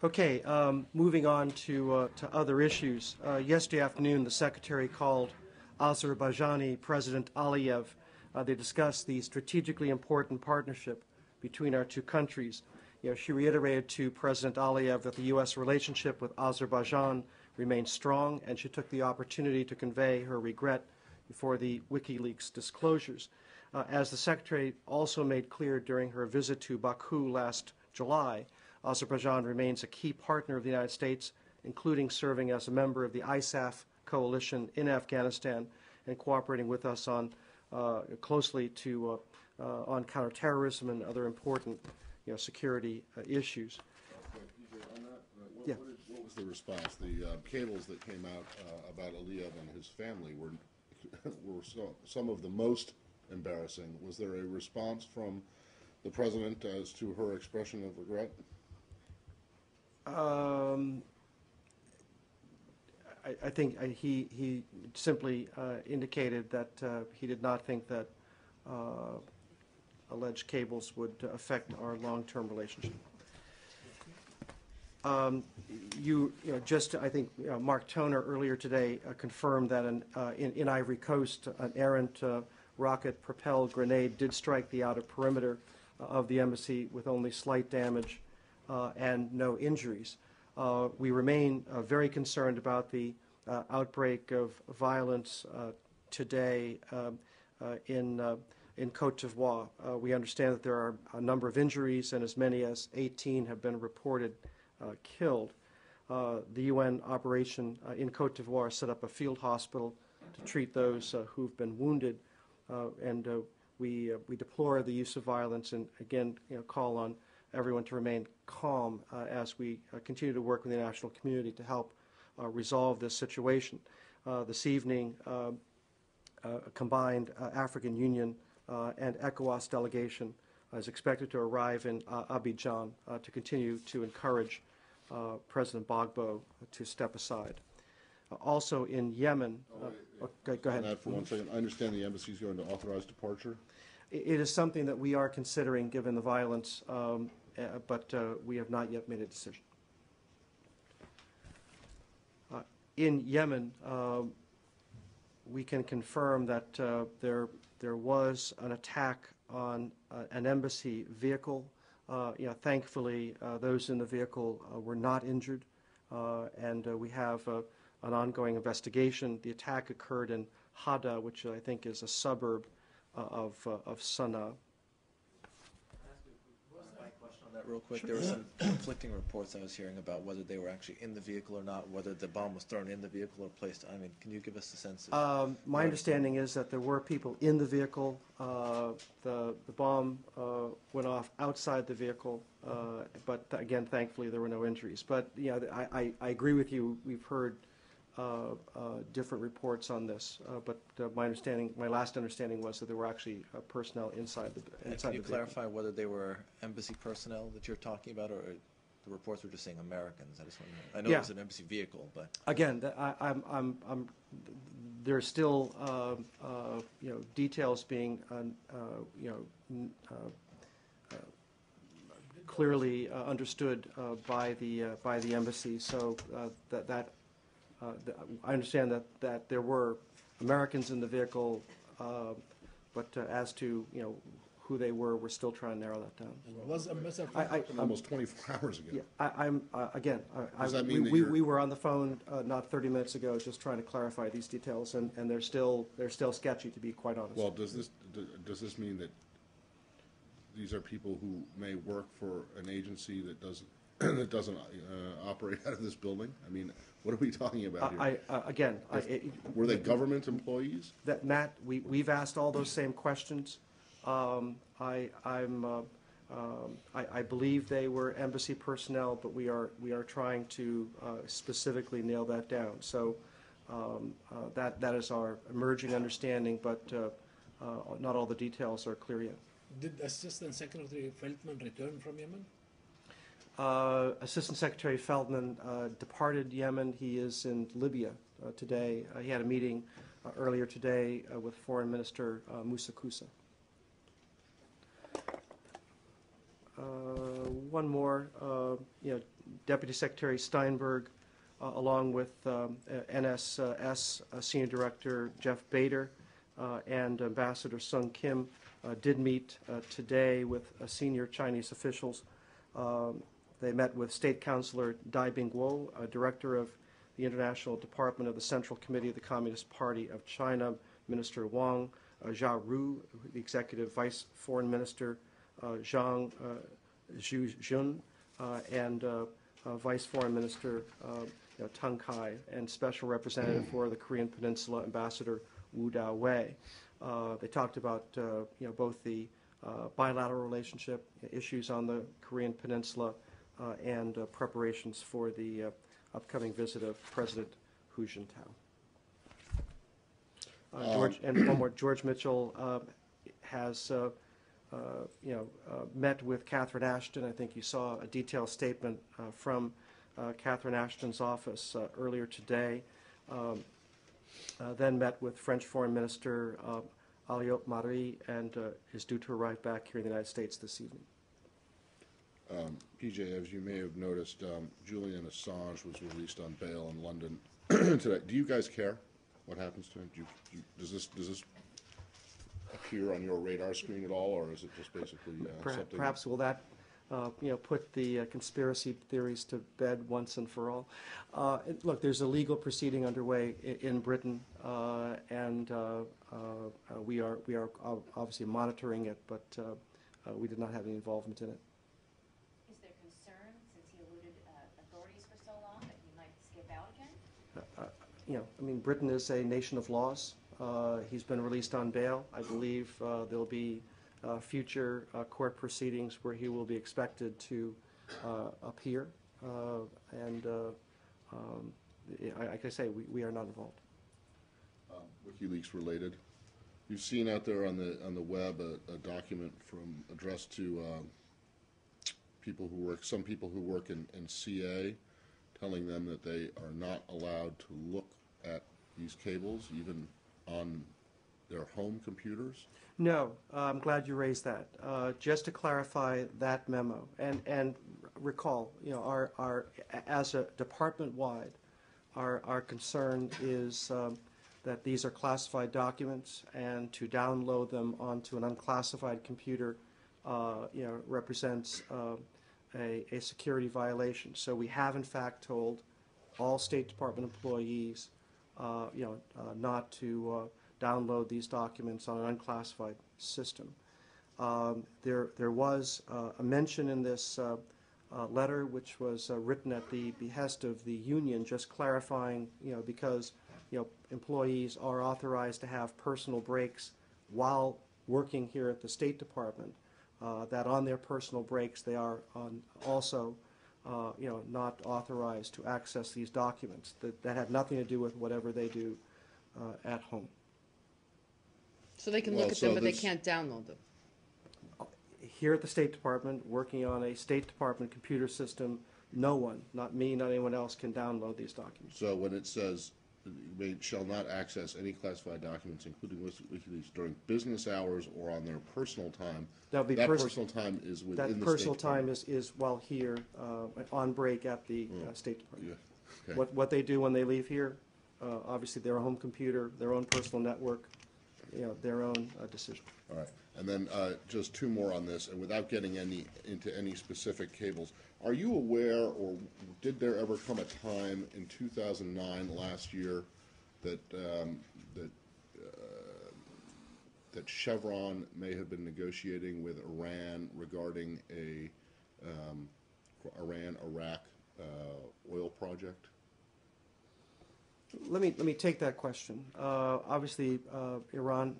Okay, moving on to other issues. Yesterday afternoon, the Secretary called Azerbaijani President Aliyev. They discussed the strategically important partnership between our two countries. She reiterated to President Aliyev that the U.S. relationship with Azerbaijan remains strong, and she took the opportunity to convey her regret for the WikiLeaks disclosures. As the Secretary also made clear during her visit to Baku last July, Azerbaijan remains a key partner of the United States, including serving as a member of the ISAF coalition in Afghanistan and cooperating with us on closely on counterterrorism and other important security issues. What was the response? The cables that came out about Aliyev and his family were some of the most embarrassing. Was there a response from the President as to her expression of regret? I think he simply indicated that he did not think that alleged cables would affect our long-term relationship. I think Mark Toner earlier today confirmed that in Ivory Coast, an errant rocket-propelled grenade did strike the outer perimeter of the embassy with only slight damage and no injuries. We remain very concerned about the outbreak of violence today in Côte d'Ivoire. We understand that there are a number of injuries and as many as 18 have been reported killed. The UN operation in Côte d'Ivoire set up a field hospital to treat those who've been wounded, and we deplore the use of violence and again call on everyone to remain calm as we continue to work with the international community to help resolve this situation. This evening, a combined African Union and ECOWAS delegation is expected to arrive in Abidjan to continue to encourage President Gbagbo to step aside. Also in Yemen, go ahead. For 1 second, I understand the embassy is going to authorize departure. It is something that we are considering given the violence, but we have not yet made a decision. In Yemen, we can confirm that there was an attack on an embassy vehicle. Thankfully, those in the vehicle were not injured, and we have an ongoing investigation. The attack occurred in Hada, which I think is a suburb of Sana'a. Real quick, there were some conflicting reports I was hearing about whether they were actually in the vehicle or not, whether the bomb was thrown in the vehicle or placed. I mean, can you give us a sense of my understanding is that there were people in the vehicle. The bomb went off outside the vehicle, but again, thankfully, there were no injuries. But I agree with you. We've heard different reports on this, but my last understanding was that there were actually personnel inside the vehicle. Can you clarify whether they were embassy personnel that you're talking about, or the reports were just saying Americans? I just want to know. I know it was an embassy vehicle, but again, there's still details being clearly understood by the embassy. So I understand that there were Americans in the vehicle, but as to who they were, we're still trying to narrow that down. Was almost 24 hours ago. Yeah, we were on the phone not 30 minutes ago, just trying to clarify these details, and they're still sketchy, to be quite honest. Well, does this mean that these are people who may work for an agency that doesn't operate out of this building? I mean, what are we talking about here? Were they government employees? Matt, we've asked all those same questions. I believe they were embassy personnel, but we are trying to specifically nail that down. So that is our emerging understanding, but not all the details are clear yet. Did Assistant Secretary Feldman return from Yemen? Assistant Secretary Feldman departed Yemen. He is in Libya today. He had a meeting earlier today with Foreign Minister Musa Kusa. one more. Deputy Secretary Steinberg, along with NSS Senior Director Jeff Bader and Ambassador Sung Kim, did meet today with senior Chinese officials. They met with State Councilor Dai Bingguo, Director of the International Department of the Central Committee of the Communist Party of China, Minister Wang, Jia Ru, the Executive Vice Foreign Minister, Zhang Zhujun, and Vice Foreign Minister Tang Kai, and Special Representative for the Korean Peninsula, Ambassador Wu Dawei. They talked about both the bilateral relationship, issues on the Korean Peninsula, and preparations for the upcoming visit of President Hu Jintao. And one more, George Mitchell has met with Catherine Ashton. I think you saw a detailed statement from Catherine Ashton's office earlier today. Then met with French Foreign Minister Aliot Marie, and is due to arrive back here in the United States this evening. PJ, as you may have noticed, Julian Assange was released on bail in London today. Do you guys care what happens to him? Does this appear on your radar screen at all, or is it just basically something? Perhaps will that put the conspiracy theories to bed once and for all? Look, there's a legal proceeding underway in Britain, and we are obviously monitoring it, but we did not have any involvement in it. Is there concern, since he eluded authorities for so long, that he might skip out again? Britain is a nation of laws. He's been released on bail. I believe there'll be future court proceedings where he will be expected to appear. Like I say, we are not involved. WikiLeaks related. You've seen out there on the web a document addressed to some people who work in CA, telling them that they are not allowed to look at these cables, even on their home computers? No, I'm glad you raised that. Just to clarify that memo, and recall, our as a department-wide, our concern is that these are classified documents, and to download them onto an unclassified computer, represents a security violation. So we have, in fact, told all State Department employees, not to download these documents on an unclassified system. There was a mention in this letter, which was written at the behest of the union, just clarifying, because employees are authorized to have personal breaks while working here at the State Department, that on their personal breaks they are also not authorized to access these documents. That had nothing to do with whatever they do at home. So they can look at them, but they can't download them. Here at the State Department, working on a State Department computer system, no one, not me, not anyone else, can download these documents. So when it says they shall not access any classified documents, including WikiLeaks, during business hours or on their personal time, that personal time is within the State Department? That personal time is while here, on break at the State Department. Yeah. Okay. What they do when they leave here, obviously their home computer, their own personal network, their own decision. All right. And then just two more on this, and without getting into any specific cables, are you aware, or did there ever come a time in 2009, last year, that that Chevron may have been negotiating with Iran regarding a Iran-Iraq oil project? Let me take that question. Obviously, Iran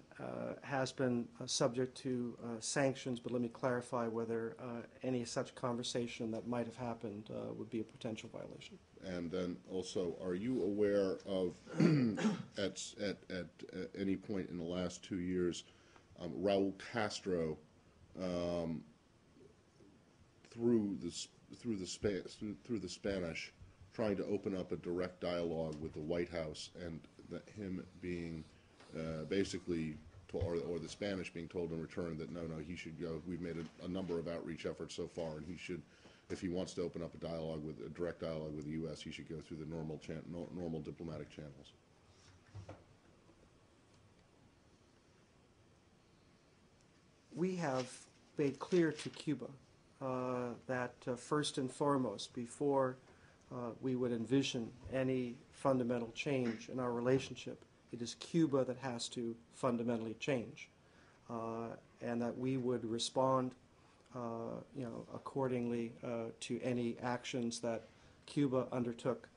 has been subject to sanctions, but let me clarify whether any such conversation that might have happened would be a potential violation. And then also, are you aware of, at any point in the last 2 years, Raul Castro, through the Spanish, trying to open up a direct dialogue with the White House, and him being basically or the Spanish being told in return that no, he should go. We've made a number of outreach efforts so far, and he should, if he wants to open up a direct dialogue with the U.S., he should go through the normal diplomatic channels. We have made clear to Cuba that first and foremost, before we would envision any fundamental change in our relationship, it is Cuba that has to fundamentally change, and that we would respond, accordingly to any actions that Cuba undertook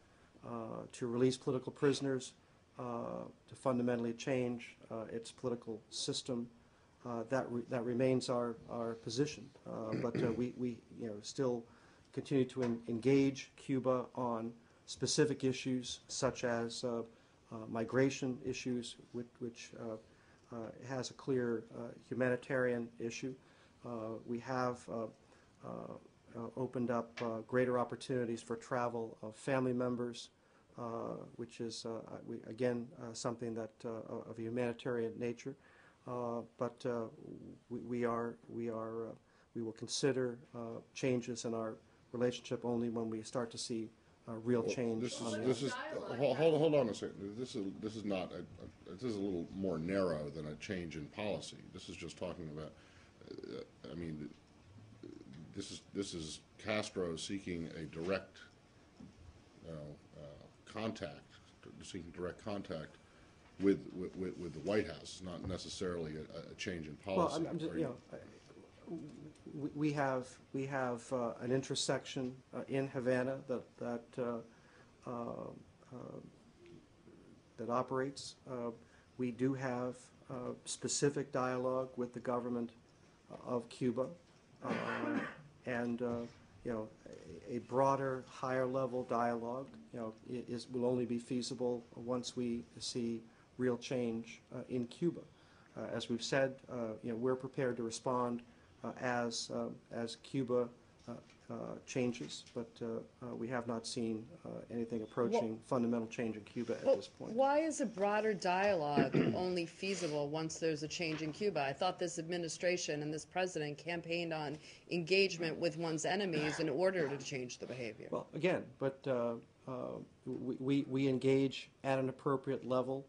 to release political prisoners, to fundamentally change its political system. That remains our position, but we still continue to engage Cuba on specific issues such as migration issues, which has a clear humanitarian issue. We have opened up greater opportunities for travel of family members, which is again something that of a humanitarian nature. But we will consider changes in our relationship only when we start to see real change. This is hold on a second. This is not this is a little more narrow than a change in policy. This is just talking about. I mean, this is Castro seeking a direct contact, seeking direct contact with the White House, not necessarily a change in policy. Well, I'm just, we have an intersection in Havana that operates. We do have specific dialogue with the government of Cuba, and a broader, higher level dialogue, will only be feasible once we see real change in Cuba. As we've said, we're prepared to respond as Cuba changes, but we have not seen anything approaching fundamental change in Cuba at this point. Why is a broader dialogue only feasible once there's a change in Cuba? I thought this administration and this president campaigned on engagement with one's enemies in order to change the behavior. Well, again, but we engage at an appropriate level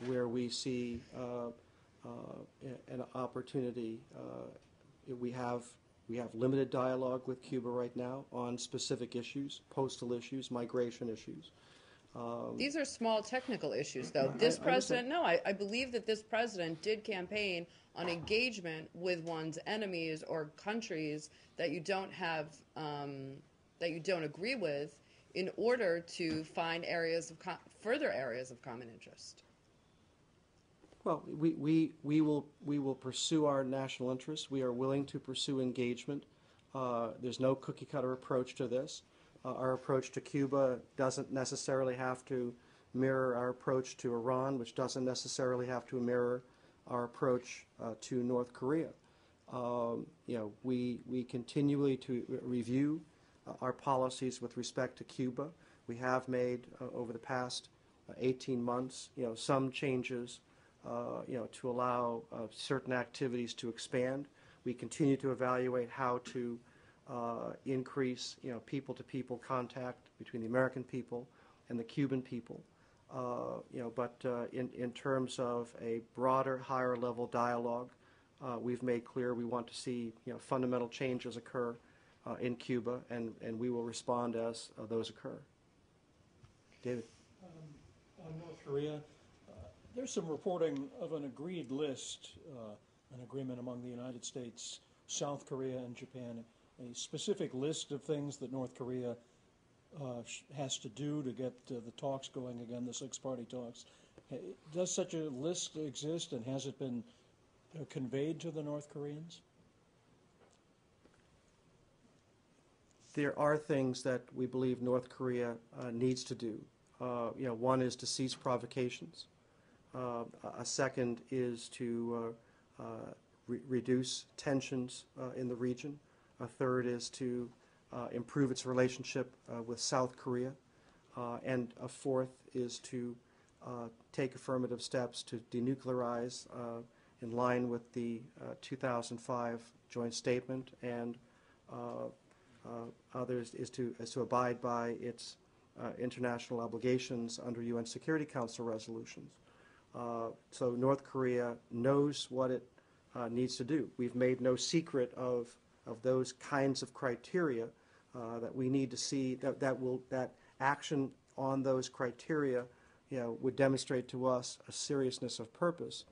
where we see an opportunity. We have limited dialogue with Cuba right now on specific issues, postal issues, migration issues. These are small technical issues, though. This president, I believe that this president did campaign on engagement with one's enemies or countries that you don't have, that you don't agree with, in order to find further areas of common interest. Well, we will pursue our national interests. We are willing to pursue engagement. There's no cookie-cutter approach to this. Our approach to Cuba doesn't necessarily have to mirror our approach to Iran, which doesn't necessarily have to mirror our approach to North Korea. We continually to review our policies with respect to Cuba. We have made over the past 18 months, some changes. To allow certain activities to expand. We continue to evaluate how to increase, people-to-people contact between the American people and the Cuban people. But in terms of a broader, higher-level dialogue, we've made clear we want to see, fundamental changes occur in Cuba, and we will respond as those occur. David. On North Korea. There's some reporting of an agreed list, an agreement among the United States, South Korea, and Japan, a specific list of things that North Korea has to do to get the talks going again, the six-party talks. Does such a list exist, and has it been conveyed to the North Koreans? There are things that we believe North Korea needs to do. One is to cease provocations. A second is to reduce tensions in the region. A third is to improve its relationship with South Korea. And a fourth is to take affirmative steps to denuclearize in line with the 2005 joint statement, and others is to abide by its international obligations under UN Security Council resolutions. So North Korea knows what it needs to do. We've made no secret of those kinds of criteria that we need to see, that action on those criteria, would demonstrate to us a seriousness of purpose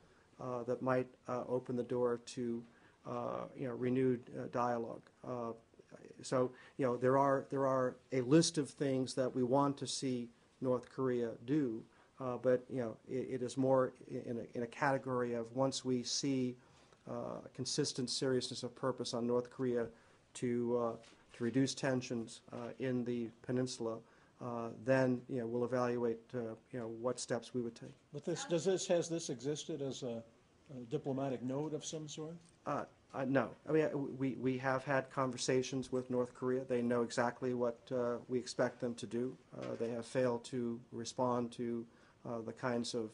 that might open the door to renewed dialogue. So there are a list of things that we want to see North Korea do, but it is more in a category of, once we see consistent seriousness of purpose on North Korea to reduce tensions in the peninsula, then we'll evaluate what steps we would take. But has this existed as a diplomatic note of some sort? No. I mean, we have had conversations with North Korea. They know exactly what we expect them to do. They have failed to respond to the kinds of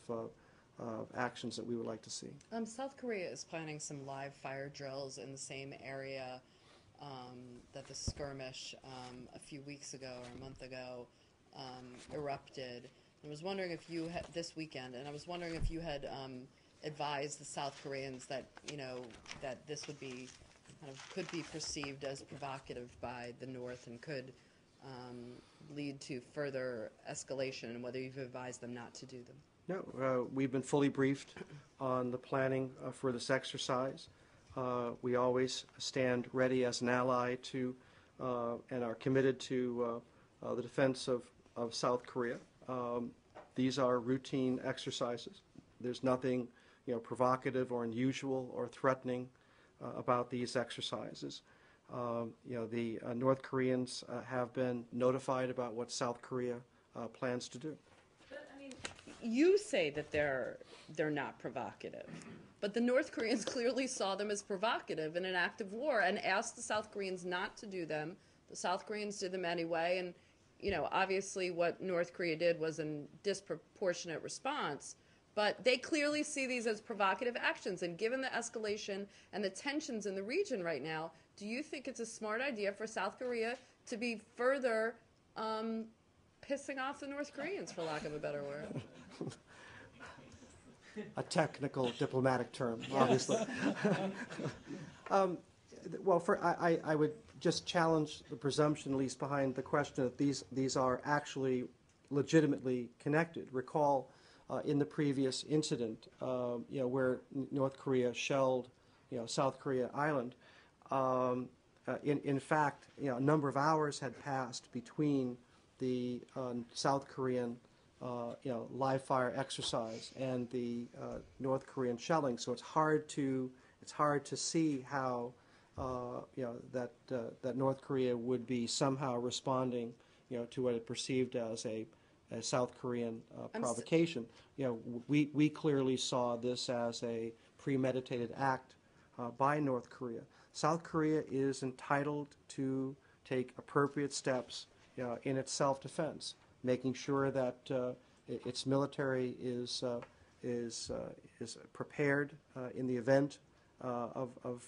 actions that we would like to see. South Korea is planning some live fire drills in the same area that the skirmish a few weeks ago or a month ago erupted. I was wondering if you had this weekend, and I was wondering if you had advised the South Koreans that that this would be could be perceived as provocative by the North and could lead to further escalation, and whether you've advised them not to do them. No, we've been fully briefed on the planning for this exercise. We always stand ready as an ally to and are committed to the defense of South Korea. These are routine exercises. There's nothing provocative or unusual or threatening about these exercises. The North Koreans have been notified about what South Korea plans to do. But, I mean, you say that they're not provocative, but the North Koreans clearly saw them as provocative in an act of war and asked the South Koreans not to do them. The South Koreans did them anyway, and obviously what North Korea did was a disproportionate response. But they clearly see these as provocative actions. And given the escalation and the tensions in the region right now, do you think it's a smart idea for South Korea to be further pissing off the North Koreans, for lack of a better word? A technical diplomatic term, obviously. Well, I would just challenge the presumption, at least behind the question, that these are actually legitimately connected. Recall in the previous incident, where North Korea shelled, South Korea Island. In fact, a number of hours had passed between the South Korean, live fire exercise and the North Korean shelling. So it's hard to see how that North Korea would be somehow responding, to what it perceived as a South Korean provocation. We clearly saw this as a premeditated act by North Korea. South Korea is entitled to take appropriate steps in its self-defense, making sure that its military is prepared in the event of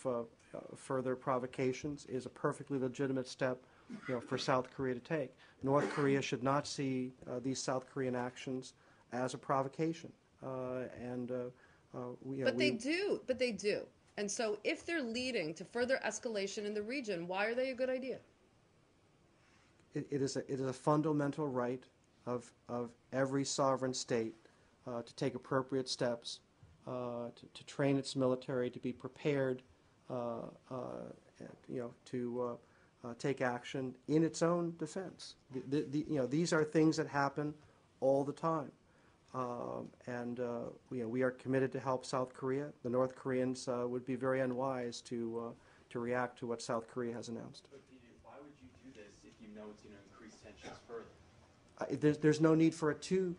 further provocations is a perfectly legitimate step for South Korea to take. North Korea should not see these South Korean actions as a provocation. But they do. And so if they're leading to further escalation in the region, why are they a good idea? It is a fundamental right of every sovereign state to take appropriate steps, to train its military, to be prepared, to take action in its own defense. These are things that happen all the time. We are committed to help South Korea. The North Koreans would be very unwise to react to what South Korea has announced. But Peter, why would you do this if you know it's going to increase tensions further? There's no need for it to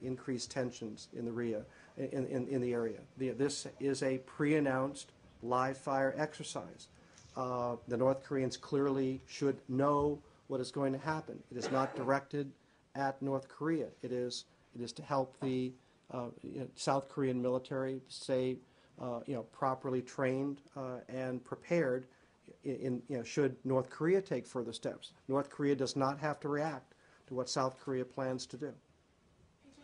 increase tensions in the area. This is a pre-announced live fire exercise. The North Koreans clearly should know what is going to happen. It is not directed at North Korea. It is It is to help the South Korean military stay properly trained and prepared should North Korea take further steps. North Korea does not have to react to what South Korea plans to do. PJ,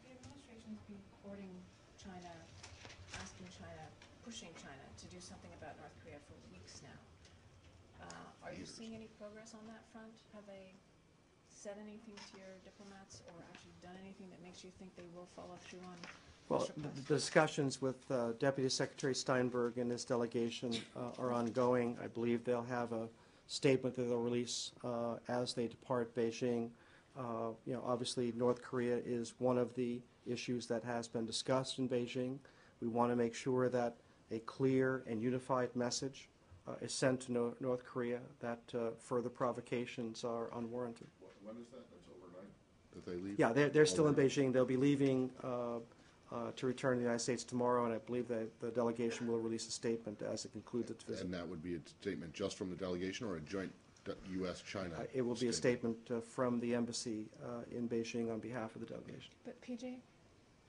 the administration's been courting China, asking China, pushing China to do something about North Korea for weeks now. Are you seeing any progress on that front? Have they said anything to your diplomats or actually done anything that makes you think they will follow through on? Well, the discussions with Deputy Secretary Steinberg and his delegation are ongoing. I believe they'll have a statement that they'll release as they depart Beijing. Obviously, North Korea is one of the issues that has been discussed in Beijing. We want to make sure that a clear and unified message is sent to North Korea that further provocations are unwarranted. When is that? That's overnight that they leave? Yeah, they're still in Beijing. They'll be leaving to return to the United States tomorrow, and I believe that the delegation will release a statement as it concludes its visit. And that would be a statement just from the delegation or a joint U.S.-China It will be a statement from the embassy in Beijing on behalf of the delegation. But PJ,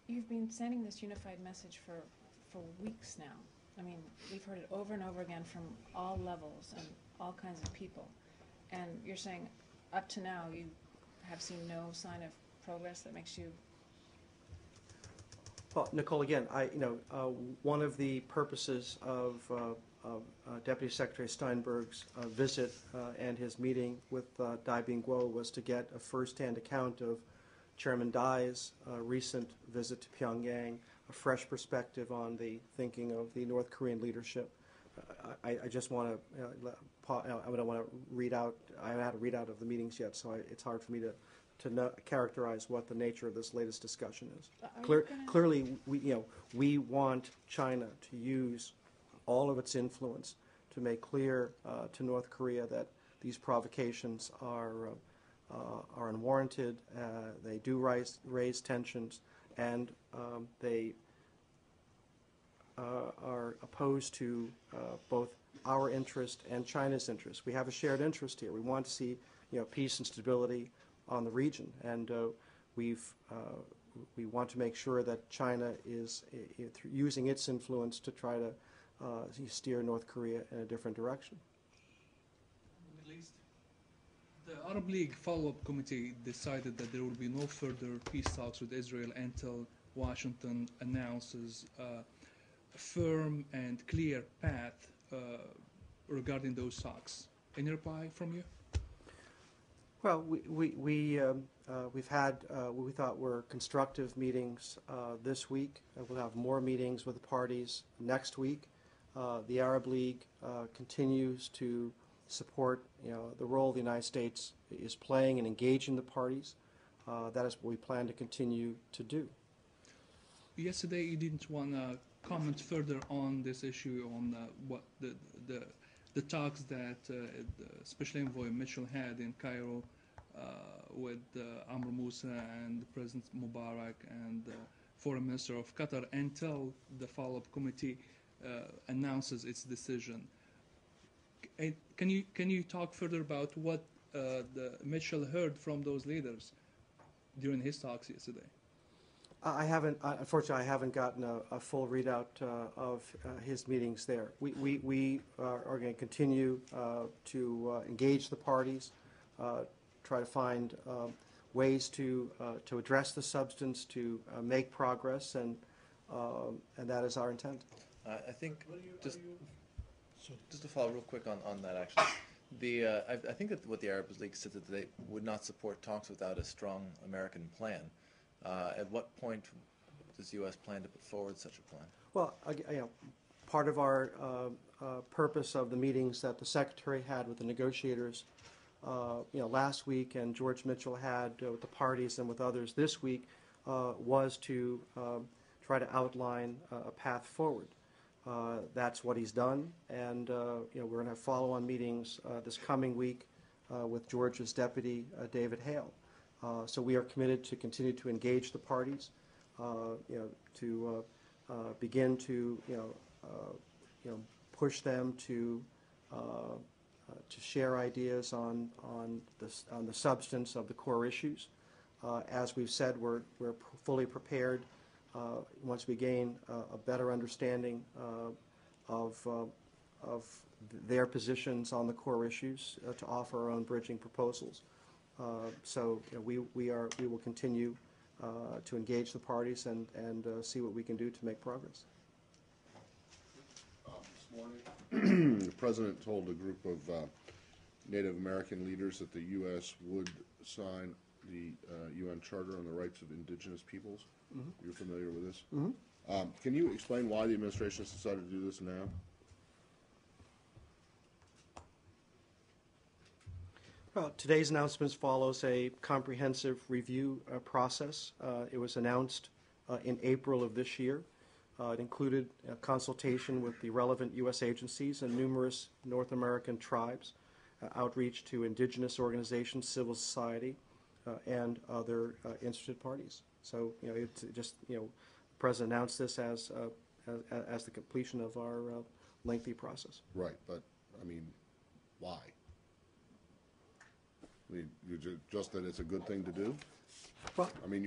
you've been sending this unified message for weeks now. I mean, we've heard it over and over again from all levels and all kinds of people. And you're saying up to now you have seen no sign of progress that makes you... Well, Nicole, again, one of the purposes of Deputy Secretary Steinberg's visit and his meeting with Dai Bingguo was to get a first-hand account of Chairman Dai's recent visit to Pyongyang, a fresh perspective on the thinking of the North Korean leadership. I just want to, I don't want to read out, I haven't had a readout of the meetings yet, so it's hard for me to characterize what the nature of this latest discussion is. Clearly, we want China to use all of its influence to make clear to North Korea that these provocations are unwarranted. They do raise tensions, and they are opposed to both our interest and China's interest. We have a shared interest here. We want to see peace and stability on the region, and we want to make sure that China is using its influence to try to steer North Korea in a different direction. Middle East. The Arab League follow-up committee decided that there will be no further peace talks with Israel until Washington announces a firm and clear path regarding those talks. Any reply from you? Well, we've had what we thought were constructive meetings this week. We'll have more meetings with the parties next week. The Arab League continues to support the role the United States is playing and engaging the parties. That is what we plan to continue to do. Yesterday, you didn't want to comment further on this issue, on what the talks that Special Envoy Mitchell had in Cairo with Amr Moussa and President Mubarak and Foreign Minister of Qatar until the follow-up committee announces its decision. Can you talk further about what Mitchell heard from those leaders during his talks yesterday? Unfortunately, I haven't gotten a full readout of his meetings there. We are going to continue to engage the parties, try to find ways to address the substance, to make progress, and that is our intent. I think just to follow real quick on that, actually. I think that what the Arab League said that they would not support talks without a strong American plan. At what point does the U.S. plan to put forward such a plan? Well, part of our purpose of the meetings that the Secretary had with the negotiators last week and George Mitchell had with the parties and with others this week was to try to outline a path forward. That's what he's done, and we're going to have follow-on meetings this coming week with George's deputy, David Hale. So we are committed to continue to engage the parties, to begin to push them to share ideas on the substance of the core issues. As we've said, we're fully prepared once we gain a better understanding of their positions on the core issues to offer our own bridging proposals. So we will continue to engage the parties and see what we can do to make progress. This morning, the President told a group of Native American leaders that the U.S. would sign the UN Charter on the Rights of Indigenous Peoples. Mm-hmm. You're familiar with this? Mm-hmm. Can you explain why the administration has decided to do this now? Well, today's announcements follows a comprehensive review process. It was announced in April of this year. It included a consultation with the relevant U.S. agencies and numerous North American tribes, outreach to indigenous organizations, civil society, and other interested parties. So, it's just, the President announced this as the completion of our lengthy process. Right, but, I mean, why? I mean, just that it's a good thing to do? Well, I mean,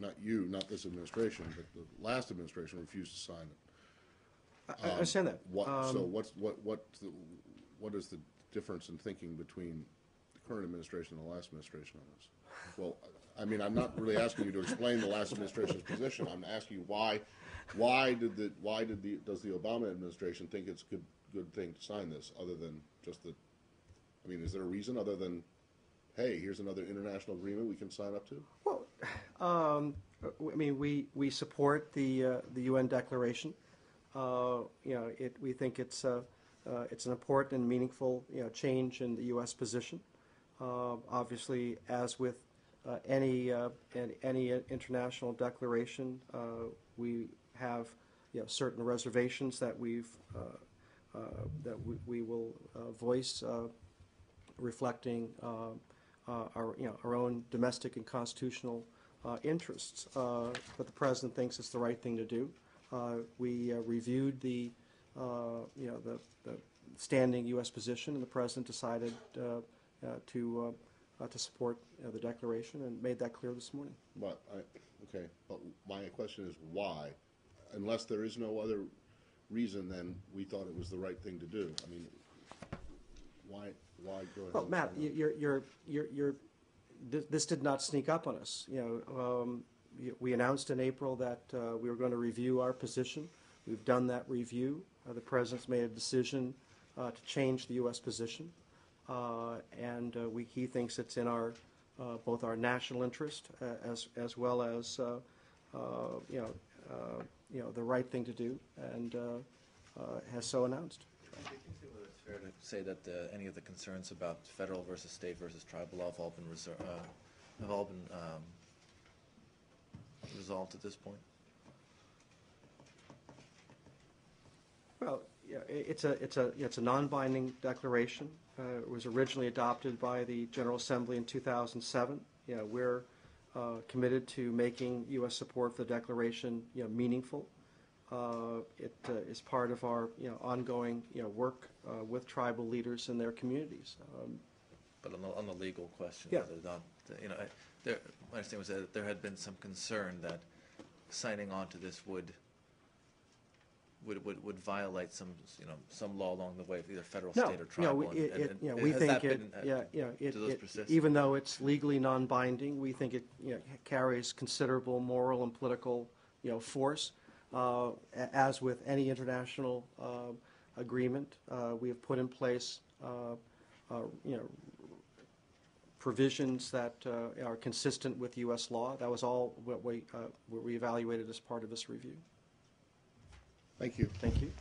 not this administration, but the last administration refused to sign it. I understand that. So what is the difference in thinking between the current administration and the last administration on this? Well, I mean, I'm not really asking you to explain the last administration's position. I'm asking you does the Obama administration think it's a good thing to sign this, other than just the? I mean, is there a reason other than, hey, here's another international agreement we can sign up to? Well, I mean, we support the UN Declaration. We think it's an important and meaningful change in the U.S. position. Obviously, as with any international declaration, we have certain reservations that we will voice. Reflecting our own domestic and constitutional interests, but the President thinks it's the right thing to do. We reviewed the standing U.S. position, and the President decided to support the declaration and made that clear this morning. But my question is why? Unless there is no other reason, then we thought it was the right thing to do. I mean, why go ahead? Well, Matt, this did not sneak up on us. We announced in April that we were going to review our position. We've done that review. The President's made a decision to change the U.S. position, and he thinks it's in our both our national interest as well as the right thing to do, and has so announced. Fair to say that any of the concerns about federal versus state versus tribal law have all been resolved at this point? Well, it's a non-binding declaration. It was originally adopted by the General Assembly in 2007. We're committed to making U.S. support for the declaration meaningful. It is part of our ongoing work with tribal leaders in their communities. But on the legal question, yeah. My understanding was that there had been some concern that signing on to this would violate some law along the way of either federal, state, or tribal. We think even though it's legally non-binding, we think it carries considerable moral and political force. As with any international agreement, we have put in place provisions that are consistent with U.S. law. That was all what we evaluated as part of this review. Thank you. Thank you.